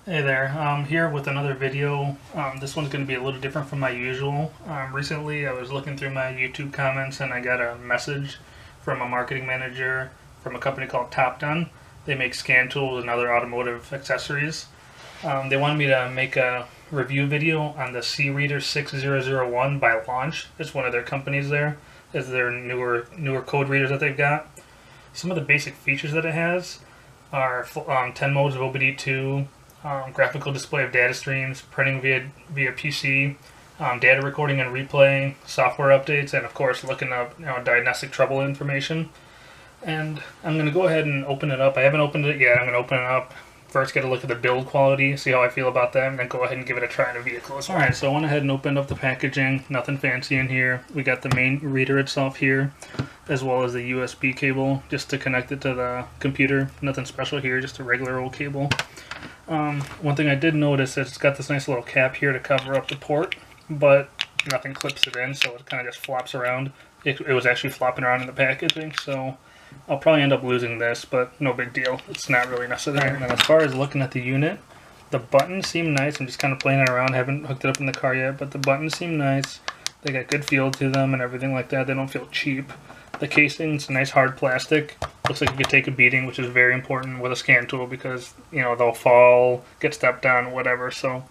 Hey there, I'm here with another video. This one's going to be a little different from my usual. Recently, I was looking through my YouTube comments and I got a message from a marketing manager from a company called Top Done. They make scan tools and other automotive accessories. They wanted me to make a review video on the C-Reader 6001 by Launch. It's one of their companies there. It's their newer code readers that they've got. Some of the basic features that it has are 10 modes of OBD2, graphical display of data streams, printing via PC, data recording and replay, software updates, and of course looking up diagnostic trouble information. And I'm going to go ahead and open it up. I haven't opened it yet. I'm going to open it up. First, get a look at the build quality, see how I feel about that, and then go ahead and give it a try in a vehicle. Alright, so I went ahead and opened up the packaging. Nothing fancy in here. We got the main reader itself here, as well as the USB cable, just to connect it to the computer. Nothing special here, just a regular old cable. One thing I did notice is it's got this nice little cap here to cover up the port, but nothing clips it in, so it kind of just flops around. It was actually flopping around in the packaging, so I'll probably end up losing this, but no big deal. It's not really necessary. And then as far as looking at the unit, the buttons seem nice. I'm just kind of playing it around. I haven't hooked it up in the car yet, but the buttons seem nice. They got good feel to them and everything like that. They don't feel cheap. The casing's nice hard plastic. Looks like you could take a beating, which is very important with a scan tool because, they'll fall, get stepped on, whatever. So,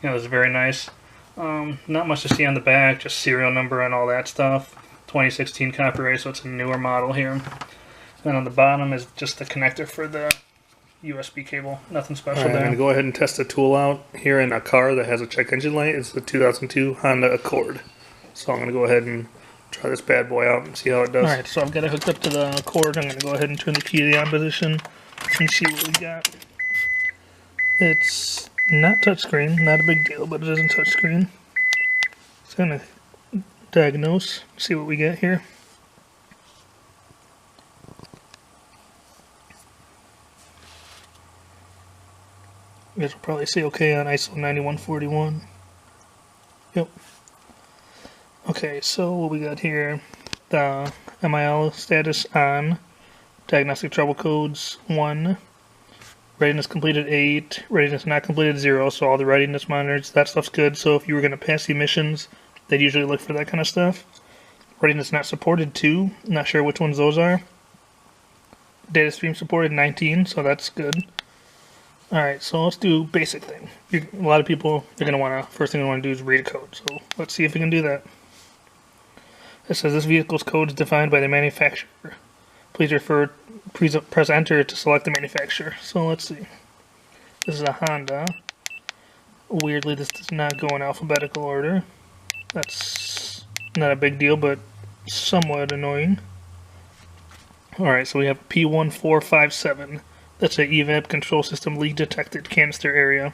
it's very nice. Not much to see on the back, just serial number and all that stuff. 2016 copyright, so it's a newer model here. And on the bottom is just the connector for the USB cable. Nothing special there. I'm going to go ahead and test the tool out here in a car that has a check engine light. It's the 2002 Honda Accord. So I'm going to go ahead and try this bad boy out and see how it does. Alright, so I've got it hooked up to the Accord. I'm going to go ahead and turn the key to the on position and see what we got. It's not touchscreen, not a big deal, but it isn't touchscreen. So I'm going to diagnose, see what we get here. You guys will probably see okay on ISO 9141. Yep. Okay, so what we got here, the MIL status on, diagnostic trouble codes 1, readiness completed 8, readiness not completed 0, so all the readiness monitors, that stuff's good. So if you were going to pass the emissions, they'd usually look for that kind of stuff. Readiness not supported 2, not sure which ones those are. Data stream supported 19, so that's good. Alright, so let's do basic thing. A lot of people, they're going to want to, first thing they want to do is read a code. So let's see if we can do that. It says this vehicle's code is defined by the manufacturer. Please press enter to select the manufacturer. So let's see. This is a Honda. Weirdly, this does not go in alphabetical order. That's not a big deal, but somewhat annoying. Alright, so we have P1457. That's an evap control system leak detected canister area.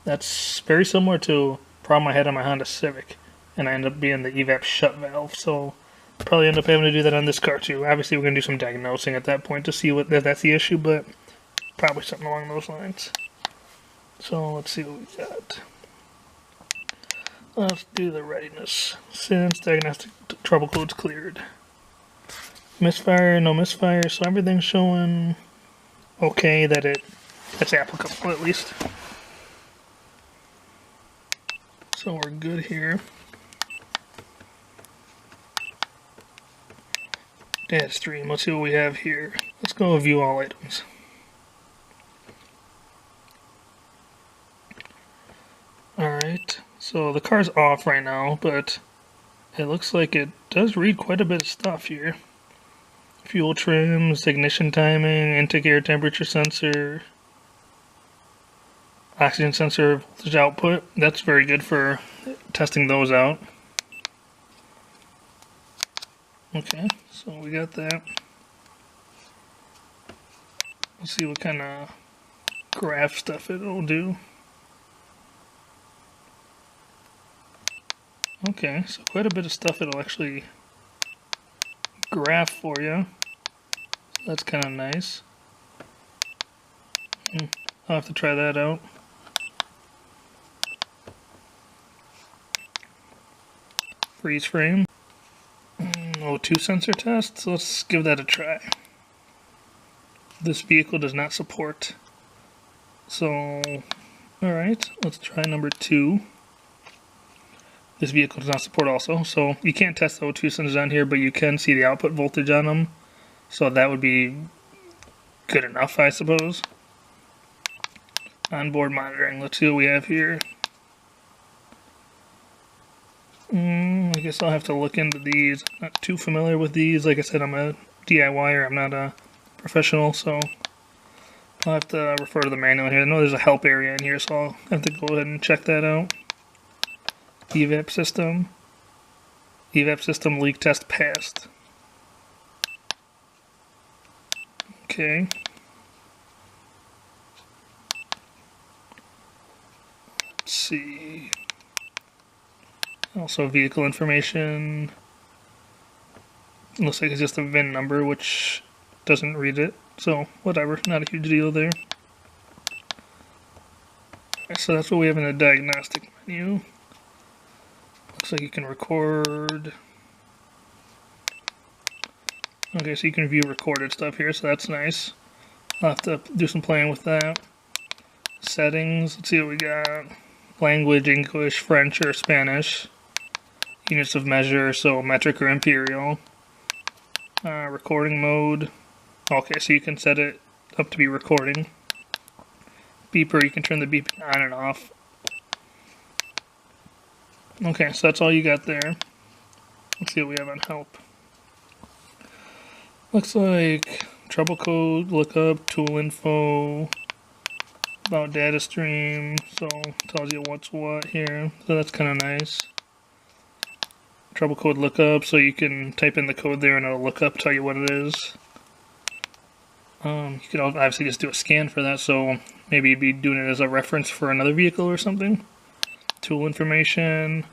That's very similar to a problem I had on my Honda Civic, and I ended up being the evap shut valve, so probably end up having to do that on this car too. Obviously we're going to do some diagnosing at that point to see if that's the issue, but probably something along those lines. So let's see what we got. Let's do the readiness. Since diagnostic trouble code's cleared. Misfire, no misfire, so everything's showing okay that's applicable at least. So we're good here. Data stream, let's see what we have here. Let's go view all items. Alright, so the car's off right now, but it looks like it does read quite a bit of stuff here. Fuel trims, ignition timing, intake air temperature sensor, oxygen sensor, voltage output. That's very good for testing those out. Okay, so we got that. Let's see what kind of graph stuff it'll do. Okay, so quite a bit of stuff it'll actually graph for you. That's kind of nice. I'll have to try that out. Freeze frame. O2 sensor test. So let's give that a try. This vehicle does not support. So Alright, let's try number 2. This vehicle does not support also, so you can't test the O2 sensors on here, but you can see the output voltage on them. So that would be good enough, I suppose. Onboard monitoring, let's see what we have here. I guess I'll have to look into these. I'm not too familiar with these. Like I said, I'm a DIYer, I'm not a professional, so I'll have to refer to the manual here. I know there's a help area in here, so I'll have to go ahead and check that out. EVAP system. EVAP system leak test passed. Okay. Let's see. Also vehicle information. Looks like it's just a VIN number, which doesn't read it. So whatever, not a huge deal there. Okay, so that's what we have in the diagnostic menu. Looks like you can record. Okay, so you can view recorded stuff here, so that's nice. I'll have to do some playing with that. Settings, let's see what we got. Language, English, French, or Spanish. Units of measure, so metric or imperial. Recording mode. Okay, so you can set it up to be recording. Beeper, you can turn the beeping on and off. Okay, so that's all you got there. Let's see what we have on help. Looks like trouble code, lookup, tool info, about data stream, so tells you what's what here, so that's kind of nice. Trouble code lookup, so you can type in the code there and it'll look up, tell you what it is. You could obviously just do a scan for that, so maybe you'd be doing it as a reference for another vehicle or something. Tool information,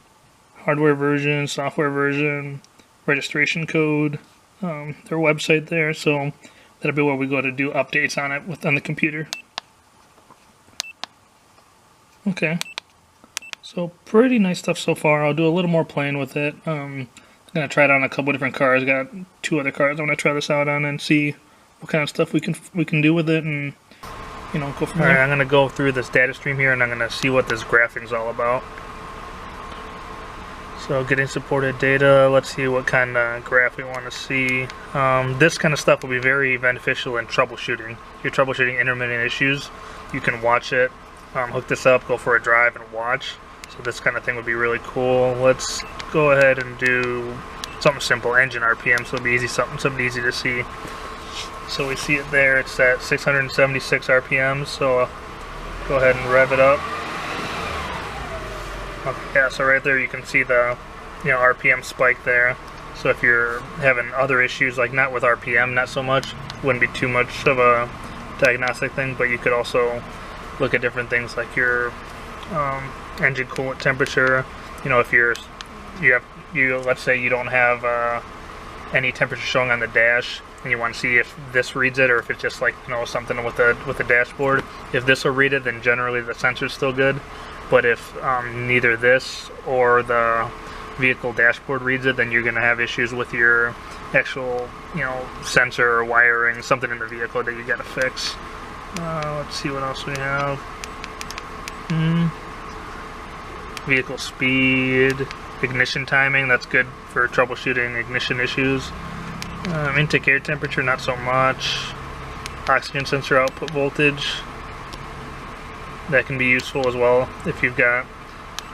hardware version, software version, registration code, their website there, so that'll be where we go to do updates on it on the computer. Okay, so pretty nice stuff so far. I'll do a little more playing with it. I'm gonna try it on a couple different cars. Got 2 other cars I'm gonna try this out on and see what kind of stuff we can do with it, and you know, go from there. Alright, I'm gonna go through this data stream here and I'm gonna see what this graphing's all about. So getting supported data, let's see what kind of graph we want to see. This kind of stuff will be very beneficial in troubleshooting. If you're troubleshooting intermittent issues, you can watch it, hook this up, go for a drive and watch. So this kind of thing would be really cool. Let's go ahead and do something simple, engine RPM, so it'll be easy, something easy to see. So we see it there, it's at 676 RPM, so go ahead and rev it up. Okay, yeah, so right there you can see the RPM spike there. So if you're having other issues, like not with RPM, not so much, wouldn't be too much of a diagnostic thing, but you could also look at different things like your engine coolant temperature. You know, if let's say you don't have any temperature showing on the dash, and you want to see if this reads it or if it's just like something with the dashboard. If this will read it, then generally the sensor's still good. But if neither this or the vehicle dashboard reads it, then you're going to have issues with your actual sensor or wiring, something in the vehicle that you got to fix. Let's see what else we have. Vehicle speed, ignition timing, that's good for troubleshooting ignition issues. Intake air temperature, not so much. Oxygen sensor output voltage, that can be useful as well if you've got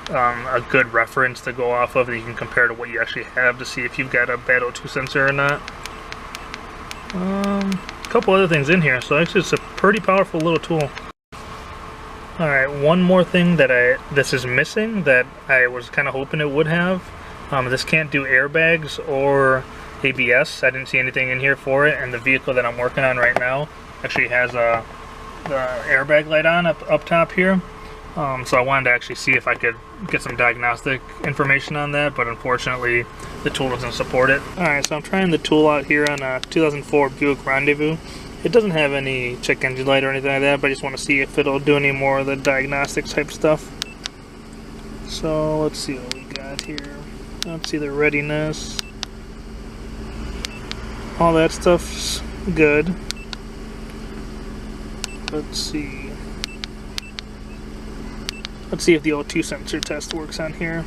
a good reference to go off of that you can compare to what you actually have to see if you've got a bad O2 sensor or not. A couple other things in here, so actually it's a pretty powerful little tool. Alright, one more thing that this is missing that I was kind of hoping it would have. This can't do airbags or ABS. I didn't see anything in here for it, and the vehicle that I'm working on right now actually has the airbag light on up top here. So I wanted to actually see if I could get some diagnostic information on that, but unfortunately the tool doesn't support it. Alright, so I'm trying the tool out here on a 2004 Buick Rendezvous. It doesn't have any check engine light or anything like that, but I just want to see if it'll do any more of the diagnostic type stuff. So let's see what we got here. Let's see the readiness. All that stuff's good. Let's see. Let's see if the O2 sensor test works on here.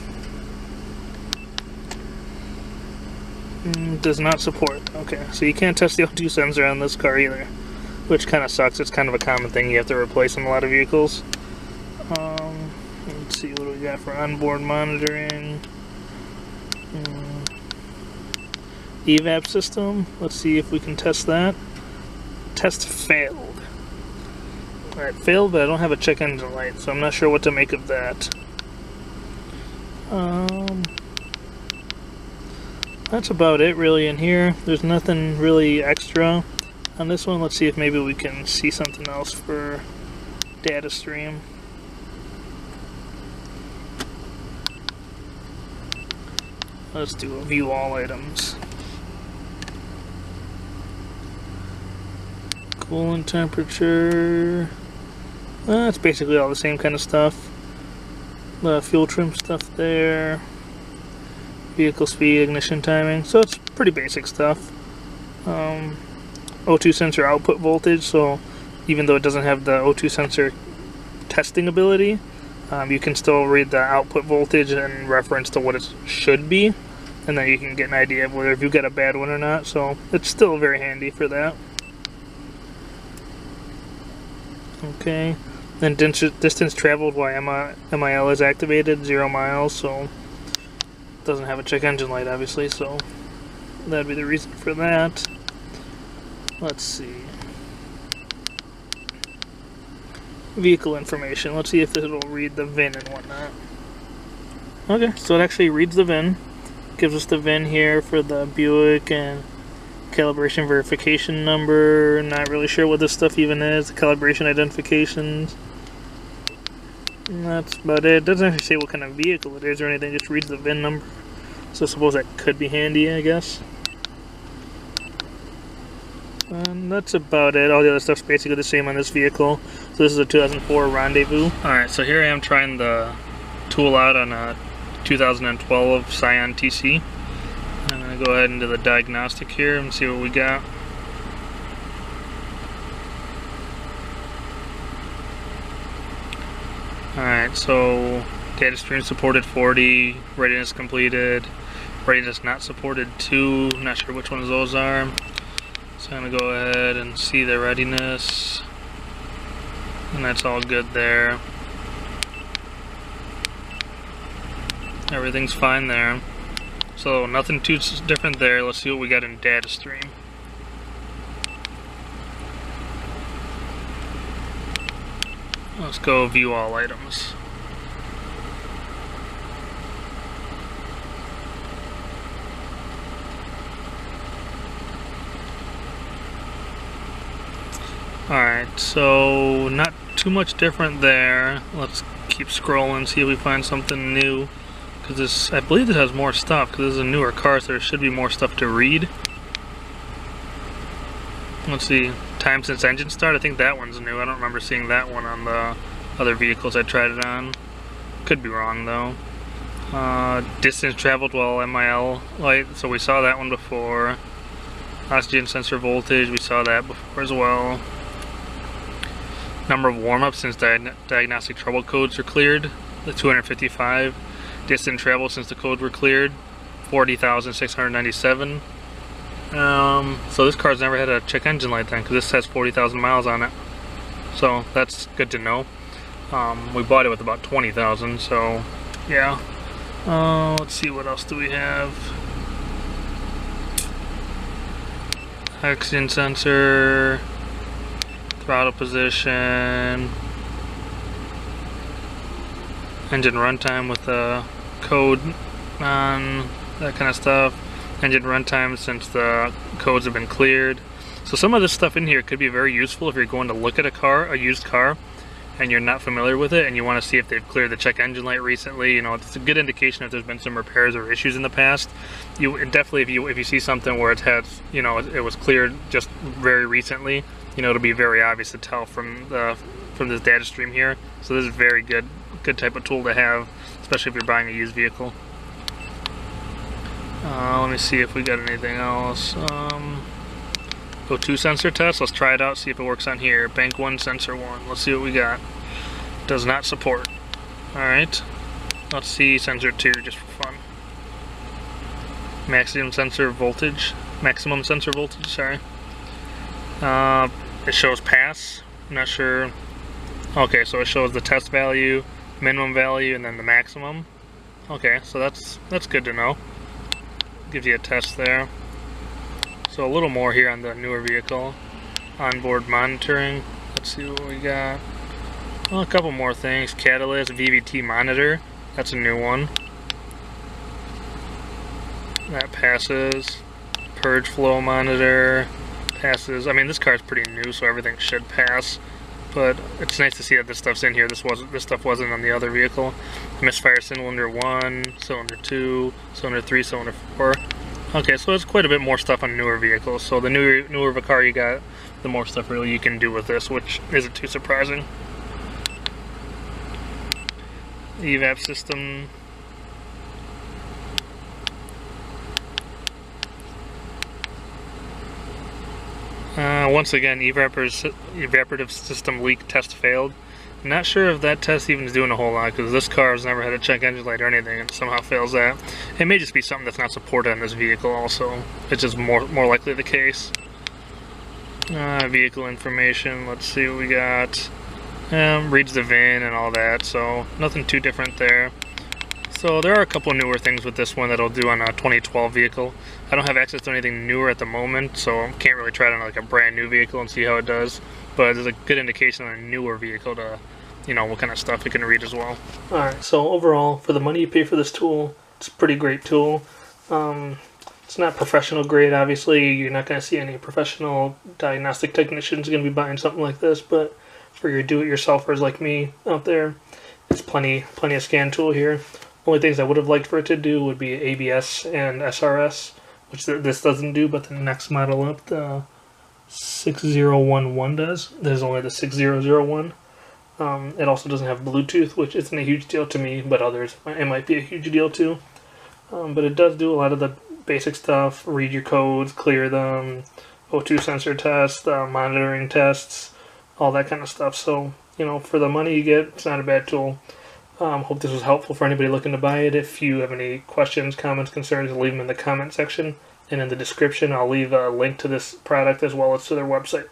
Does not support. Okay, so you can't test the O2 sensor on this car either, which kind of sucks. It's kind of a common thing you have to replace in a lot of vehicles. Let's see what we got for onboard monitoring. Evap system. Let's see if we can test that. Test failed. Alright, failed, but I don't have a check engine light, so I'm not sure what to make of that. That's about it really in here. There's nothing really extra on this one. Let's see if maybe we can see something else for data stream. Let's do a view all items. Coolant temperature. That's basically all the same kind of stuff. The fuel trim stuff there. Vehicle speed, ignition timing. So it's pretty basic stuff. O2 sensor output voltage. So even though it doesn't have the O2 sensor testing ability, you can still read the output voltage in reference to what it should be, and then you can get an idea of whether if you get a bad one or not. So it's still very handy for that. Okay, then distance traveled while MIL is activated, 0 miles, so it doesn't have a check engine light obviously, so that'd be the reason for that. Let's see. Vehicle information. Let's see if it'll read the VIN and whatnot. Okay, so it actually reads the VIN. Gives us the VIN here for the Buick and calibration verification number. Not really sure what this stuff even is. The calibration identifications. And that's about it. It doesn't actually say what kind of vehicle it is or anything. It just reads the VIN number. So I suppose that could be handy, I guess. And that's about it. All the other stuff's basically the same on this vehicle. So this is a 2004 Rendezvous. Alright, so here I am trying the tool out on a 2012 Scion TC. I'm going to go ahead and do the diagnostic here and see what we got. Alright, so data stream supported 40, readiness completed, readiness not supported 2, not sure which ones those are. So I'm going to go ahead and see the readiness, and that's all good there. Everything's fine there. So nothing too different there. Let's see what we got in data stream. Let's go view all items. Alright, so not too much different there. Let's keep scrolling, see if we find something new. Because this, I believe this has more stuff, because this is a newer car, so there should be more stuff to read. Let's see, time since engine start, I think that one's new. I don't remember seeing that one on the other vehicles I tried it on. Could be wrong though. Distance traveled while MIL light, so we saw that one before. Oxygen sensor voltage, we saw that before as well. Number of warm-ups since diagnostic trouble codes are cleared, the 255. Distance travel since the codes were cleared, 40,697. So this car's never had a check engine light then, because this has 40,000 miles on it. So that's good to know. We bought it with about 20,000, so yeah. Let's see, what else do we have? Oxygen sensor, throttle position, engine runtime with the code on, that kind of stuff. Engine runtime since the codes have been cleared. So some of this stuff in here could be very useful if you're going to look at a used car, and you're not familiar with it, and you want to see if they've cleared the check engine light recently. You know, it's a good indication if there's been some repairs or issues in the past. You definitely, if you see something where it had, you know, it was cleared just very recently, you know, it'll be very obvious to tell from this data stream here. So this is very good type of tool to have, especially if you're buying a used vehicle. Let me see if we got anything else. O2 sensor test. Let's try it out, see if it works on here. Bank 1, sensor 1. Let's see what we got. Does not support. Alright, let's see sensor 2 just for fun. Maximum sensor voltage, sorry. It shows pass, I'm not sure. Okay, so it shows the test value, minimum value, and then the maximum. Okay, so that's good to know. Gives you a test there. So a little more here on the newer vehicle. Onboard monitoring. Let's see what we got. Well, a couple more things. Catalyst, VVT monitor. That's a new one. That passes. Purge flow monitor. Passes. I mean, this car is pretty new, so everything should pass. But it's nice to see that this stuff's in here. This stuff wasn't on the other vehicle. Misfire cylinder 1, cylinder 2, cylinder 3, cylinder 4. Okay, so it's quite a bit more stuff on newer vehicles. So the newer the car you got, the more stuff really you can do with this, which isn't too surprising. EVAP system. Once again, evaporative system leak test failed. I'm not sure if that test even is doing a whole lot, because this car has never had a check engine light or anything, and somehow fails that. It may just be something that's not supported on this vehicle also. It's just more likely the case. Vehicle information, let's see what we got. Reads the VIN and all that, so nothing too different there. So there are a couple newer things with this one that I'll do on a 2012 vehicle. I don't have access to anything newer at the moment, so I can't really try it on like a brand new vehicle and see how it does. But there's a good indication on a newer vehicle to, you know, what kind of stuff it can read as well. Alright, so overall, for the money you pay for this tool, it's a pretty great tool. It's not professional grade, obviously. You're not going to see any professional diagnostic technicians going to be buying something like this, but for your do-it-yourselfers like me out there, it's plenty of scan tool here. Only things I would have liked for it to do would be ABS and SRS, which this doesn't do, but the next model up, the 6011 does. There's only the 6001. It also doesn't have Bluetooth, which isn't a huge deal to me, but others, it might be a huge deal too. But it does do a lot of the basic stuff, read your codes, clear them, O2 sensor tests, monitoring tests, all that kind of stuff. So, you know, for the money you get, it's not a bad tool. Hope this was helpful for anybody looking to buy it. If you have any questions, comments, concerns, leave them in the comment section. And in the description, I'll leave a link to this product as well as to their website.